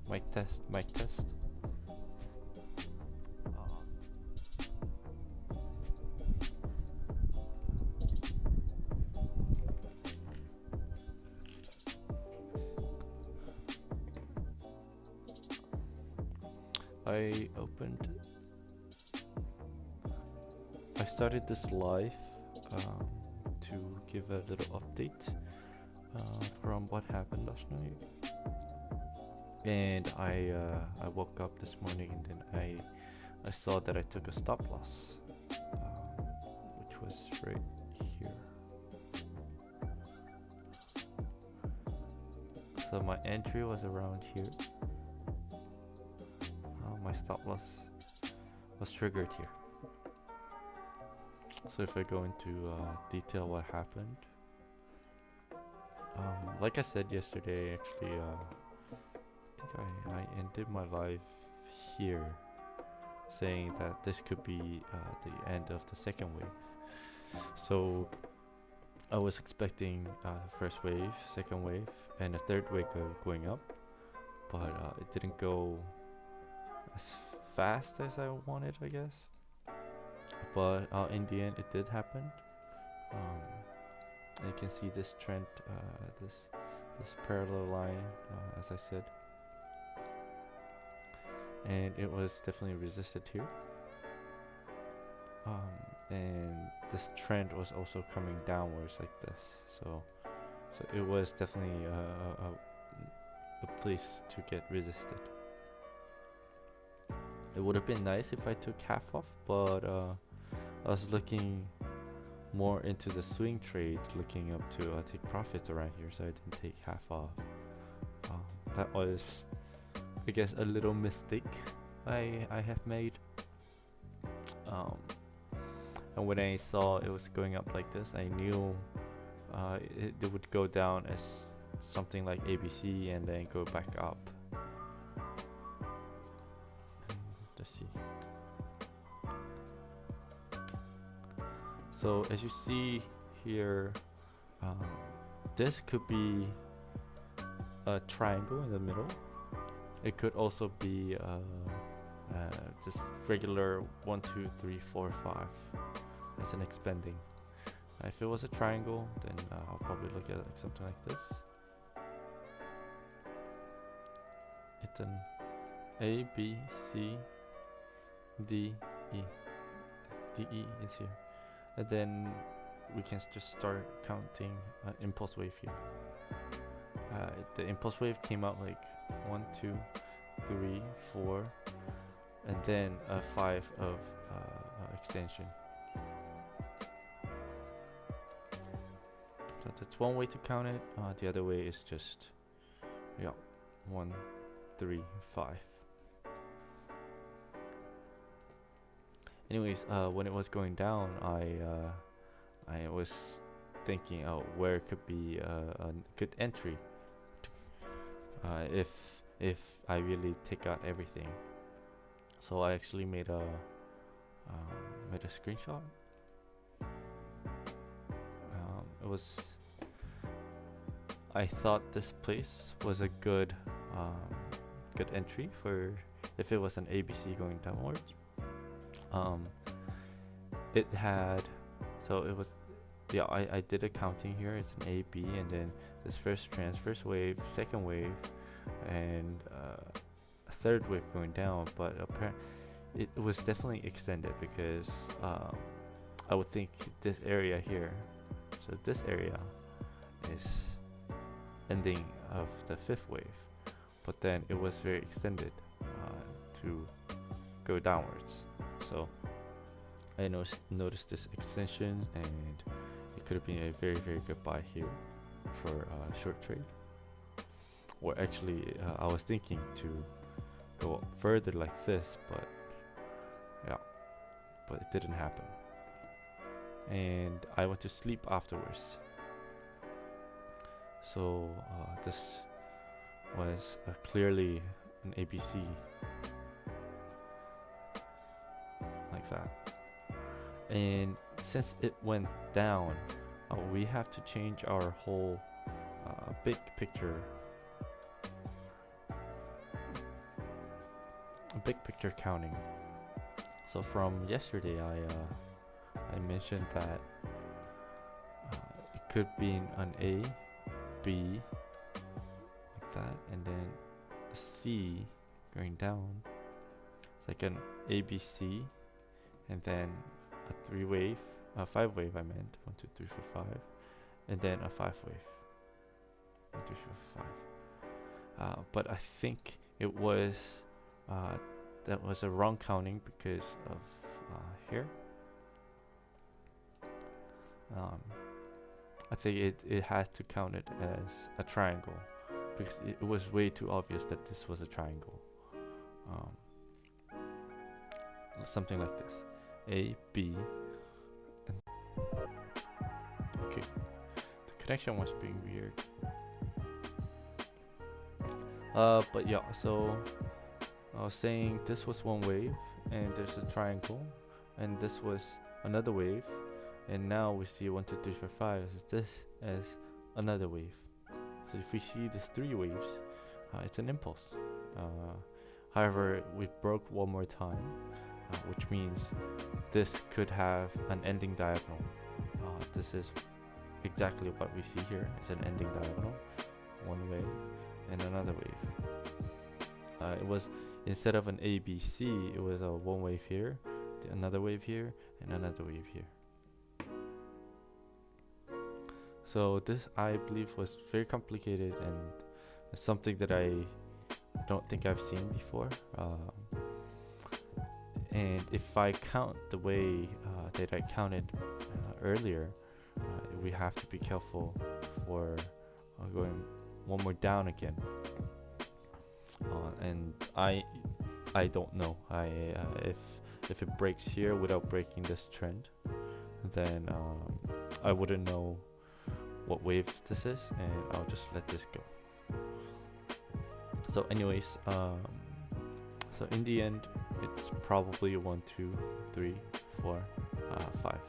Mic test, mic test. I opened. I started this live to give a little update from what happened last night. And I woke up this morning and then I saw that I took a stop loss, which was right here. So my entry was around here. My stop loss was triggered here. So if I go into detail what happened, like I said yesterday, actually, I think I ended my live here, saying that this could be the end of the second wave. So I was expecting first wave, second wave, and a third wave going up, but it didn't go as fast as I wanted, I guess. But in the end, it did happen. You can see this trend, this parallel line, as I said, and it was definitely resisted here. And this trend was also coming downwards like this. So it was definitely a place to get resisted. It would have been nice if I took half off, but I was looking more into the swing trade, looking up to take profits around here, so I didn't take half off. That was, I guess, a little mistake I have made. And when I saw it was going up like this, I knew it would go down as something like ABC and then go back up. Let's see. So as you see here, this could be a triangle in the middle. It could also be just regular 1, 2, 3, 4, 5 as an expanding. If it was a triangle, then I'll probably look at it like something like this. It's an A, B, C, D, E. D, E is here. And then we can just start counting an impulse wave here. The impulse wave came out like 1, 2, 3, 4, and then a 5 of extension. So that's one way to count it. The other way is just 1, 3, 5. Anyways, when it was going down, I was thinking, where could be a good entry if I really take out everything. So I actually made a screenshot. I thought this place was a good entry for if it was an ABC going downwards. It had, so it was, I did a counting here. It's an A, B, and then this first wave, second wave, and a third wave going down. But apparently it was definitely extended because I would think this area here, so this area is ending of the fifth wave, but then it was very extended to go downwards. So I noticed this extension, and it could have been a very, very good buy here for short trade. Or actually, I was thinking to go up further like this, but it didn't happen. And I went to sleep afterwards. So this was clearly an ABC like that. And since it went down, we have to change our whole big picture big picture counting. So from yesterday, I mentioned that it could be an A, B, like that, and then a C going down. It's like an A, B, C, and then a 3-wave, a 5-wave. I meant 1, 2, 3, 4, 5, and then a 5-wave. 1, 2, 3, 4, 5. But I think it was that was a wrong counting because of here. I think it had to count it as a triangle because it was way too obvious that this was a triangle. Something like this: A, B. Okay, the connection was being weird. But yeah, so I was saying this was one wave, and there's a triangle, and this was another wave, and now we see 1, 2, 3, 4, 5 as this as another wave. So if we see these 3 waves, it's an impulse. However, we broke one more time, which means this could have an ending diagonal. This is exactly what we see here. It's an ending diagonal, one wave and another wave. It was, instead of an A, B, C, it was a one wave here, another wave here, and another wave here. So this, I believe, was very complicated and something that I don't think I've seen before. And if I count the way that I counted earlier, we have to be careful for going one more down again. And I don't know. If it breaks here without breaking this trend, then I wouldn't know what wave this is, and I'll just let this go. So anyways, so in the end, it's probably 1, 2, 3, 4, 5.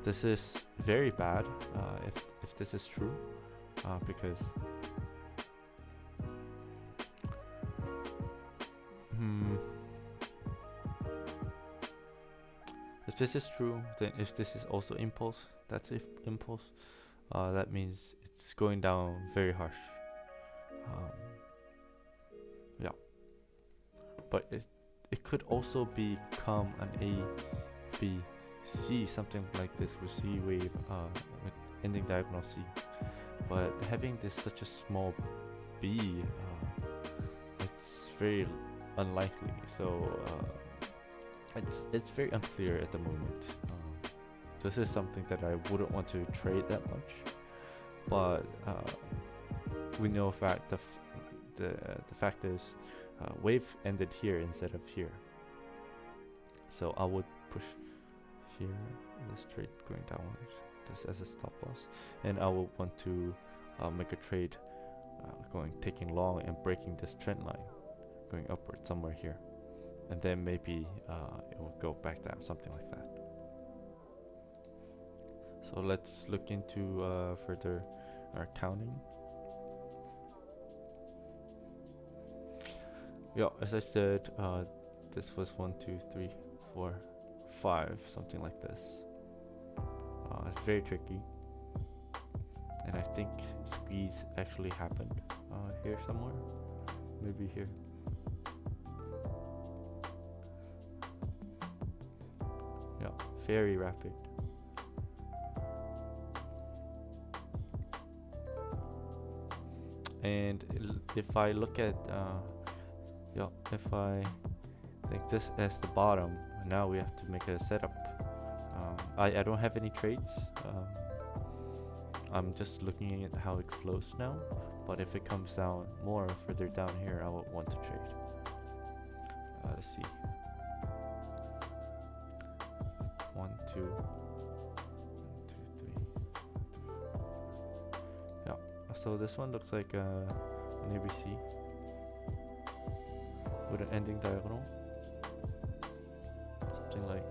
This is very bad if this is true, because if this is true, then if this is also impulse, that's if impulse, that means it's going down very harsh. Yeah, but it could also become an A, B, C, something like this with C wave with ending diagonal C. But having this such a small B, it's very unlikely. So it's very unclear at the moment. This is something that I wouldn't want to trade that much, but we know the fact is wave ended here instead of here. So I would push here, this trade going downwards, just as a stop loss, and I would want to make a trade taking long and breaking this trend line, going upward somewhere here, and then maybe it will go back down, something like that. So let's look into further our counting. Yeah, as I said, this was 1, 2, 3, 4, 5, something like this. It's very tricky, and I think squeeze actually happened here somewhere, maybe here. Yeah, very rapid. And if I look at if I think this as the bottom, now we have to make a setup. I don't have any trades. I'm just looking at how it flows now, but if it comes down more further down here, I would want to trade. Let's see. 1, 2, 1, 2, 3. Yeah, so this one looks like an ABC with an ending diagonal, something like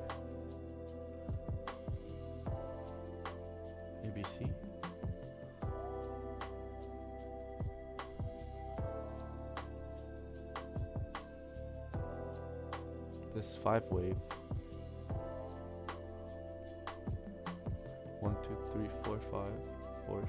ABC. this 5 wave. 1, 2, 3, 4, 5, 4, 5.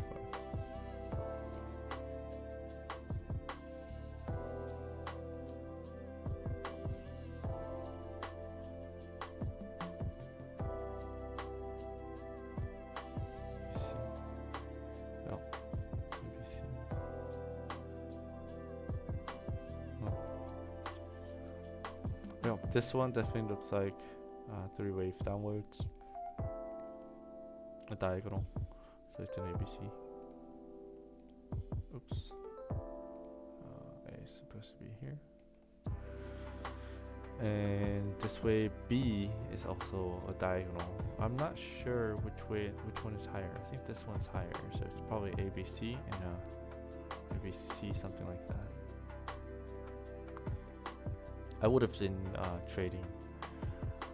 Yeah, this one definitely looks like 3 wave downwards, a diagonal, so it's an ABC. Oops, A is supposed to be here, and this way B is also a diagonal. I'm not sure which one is higher. I think this one's higher, so it's probably ABC and ABC, something like that. I would have been trading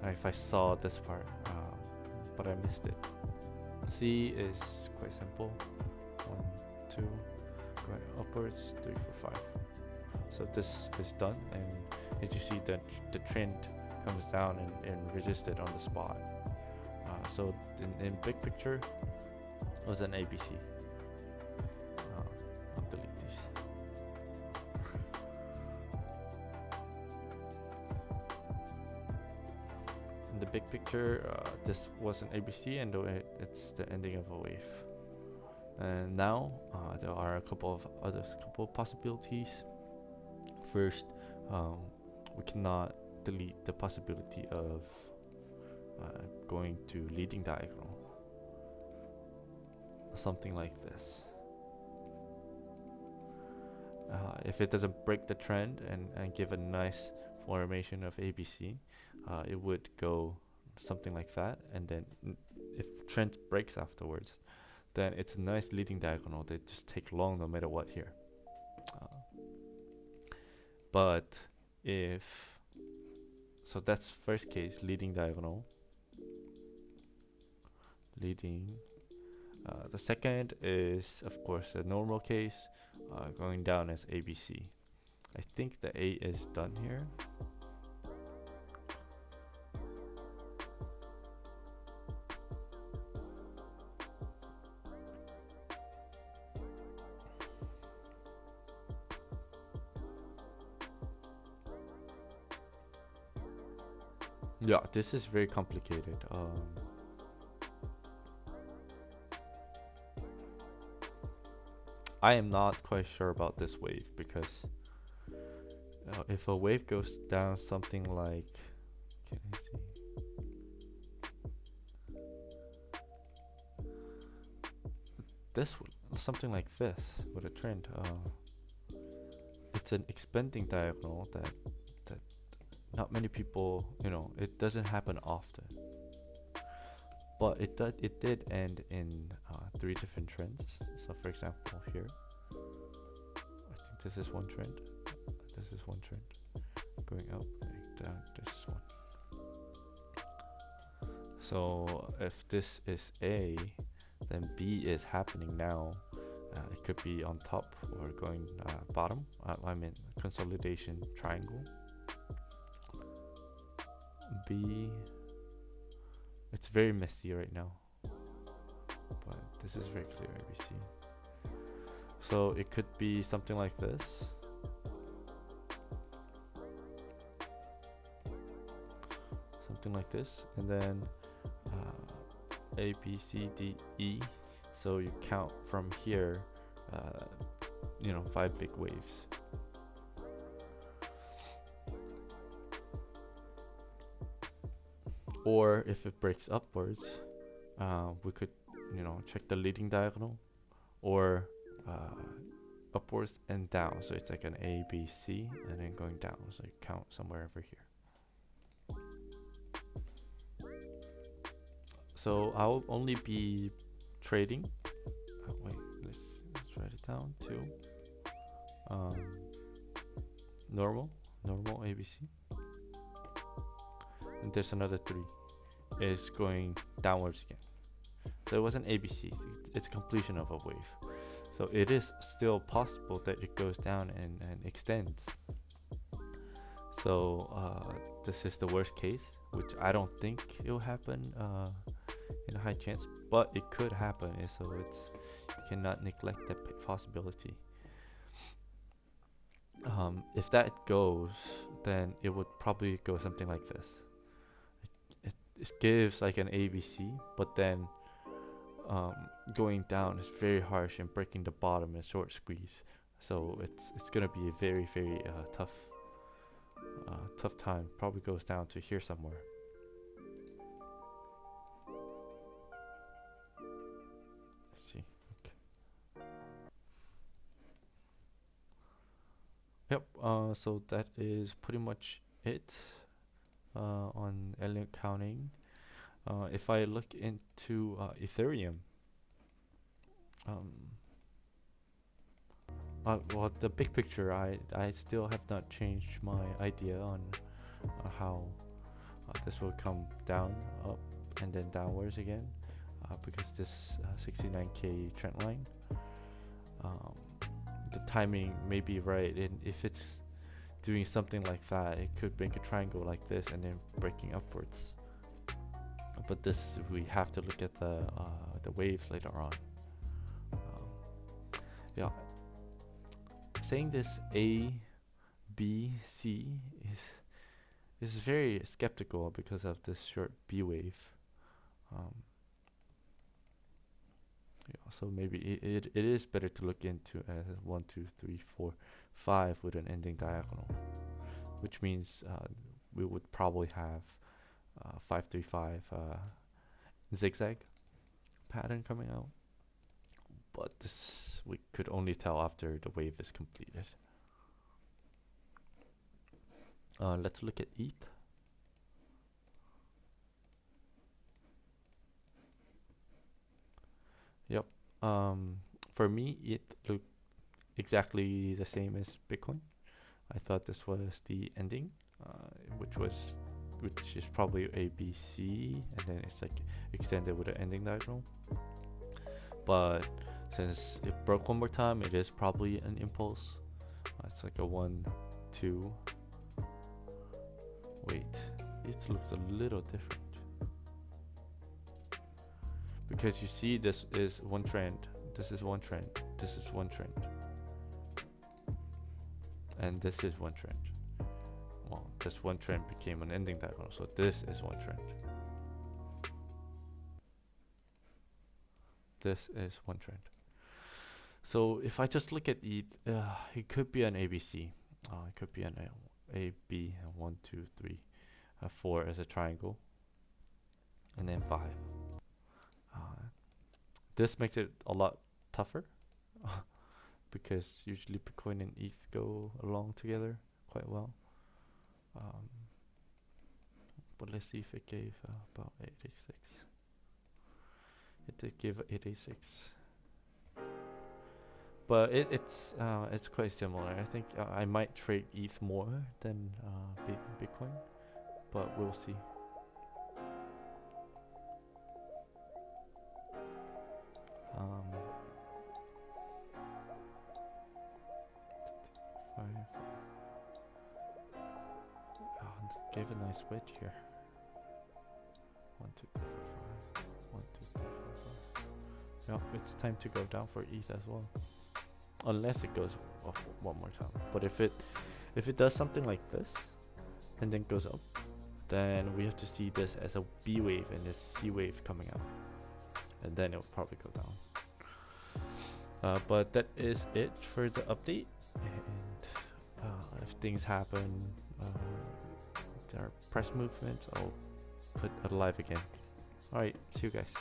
if I saw this part, but I missed it. C is quite simple. 1, 2, going upwards, 3, 4, 5. So this is done, and as you see, the trend comes down and resisted on the spot. So in big picture, it was an ABC. I'll delete these. In the big picture, this was an ABC, and it's the ending of a wave. And now there are a couple of possibilities. First, we cannot delete the possibility of going to leading diagonal, something like this. If it doesn't break the trend and give a nice formation of ABC, it would go something like that, and then if trend breaks afterwards, then it's a nice leading diagonal that just take long no matter what here. But if so, that's first case, leading diagonal, leading. The second is of course a normal case, going down as ABC. I think the A is done here. Yeah, this is very complicated. I am not quite sure about this wave, because if a wave goes down something like, can I see? This something like this with a trend. It's an expanding diagonal that not many people, it doesn't happen often. But it did end in 3 different trends. So for example here, I think this is one trend, this is one trend, going up, going down, this is one. So if this is A, then B is happening now. It could be on top or going bottom. I mean consolidation triangle. B, it's very messy right now, but this is very clear ABC. So it could be something like this. Something like this, and then A, B, C, D, E. So you count from here, 5 big waves. Or if it breaks upwards, we could, check the leading diagonal, or upwards and down. So it's like an A, B, C, and then going down. So you count somewhere over here. So I'll only be trading. Wait, let's write it down. 2. Normal ABC. And there's another 3 is going downwards again. So it wasn't ABC, it's completion of a wave. So it is still possible that it goes down and extends. So this is the worst case, which I don't think it will happen in a high chance, but it could happen. So it's, you cannot neglect that possibility. If that goes, then it would probably go something like this. It gives like an ABC, but then going down is very harsh and breaking the bottom in a short squeeze. So it's gonna be a very tough time. Probably goes down to here somewhere. Let's see. Okay. Yep. So that is pretty much it on Elliott counting. If I look into Ethereum, well, the big picture, I still have not changed my idea on how this will come down, up, and then downwards again, because this 69k trend line, the timing may be right, and if it's doing something like that, it could make a triangle like this and then breaking upwards. But this, we have to look at the waves later on. Yeah, saying this A, B, C is very skeptical because of this short B wave. Yeah, so maybe it is better to look into 1, 2, 3, 4, 5 with an ending diagonal, which means we would probably have 5, 3, 5 zigzag pattern coming out, but this we could only tell after the wave is completed. Let's look at ETH. Yep. For me, it looked exactly the same as Bitcoin. I thought this was the ending, which is probably A, B, C, and then it's like extended with an ending diagonal. But since it broke one more time, it is probably an impulse. It's like a 1, 2. Wait, it looks a little different. Because you see, this is one trend, this is one trend, this is one trend, and this is one trend. Well, this one trend became an ending diagonal, so this is one trend. This is one trend. So if I just look at it could be an ABC. It could be an A, B, and 1, 2, 3, 4 as a triangle, and then 5. This makes it a lot tougher because usually Bitcoin and ETH go along together quite well. But let's see if it gave about 86. It did give 86, but it's quite similar. I think I might trade ETH more than Bitcoin, but we'll see. Gave a nice wedge here. 1, 2, 3, 4, 5. 1, 2, 3, 4, 5. Yeah, it's time to go down for ETH as well, unless it goes up one more time. But if it does something like this and then goes up, then we have to see this as a B wave and a C wave coming out, and then it will probably go down. But that is it for the update, and if things happen, there are press movements, I'll put it live again. Alright, see you guys.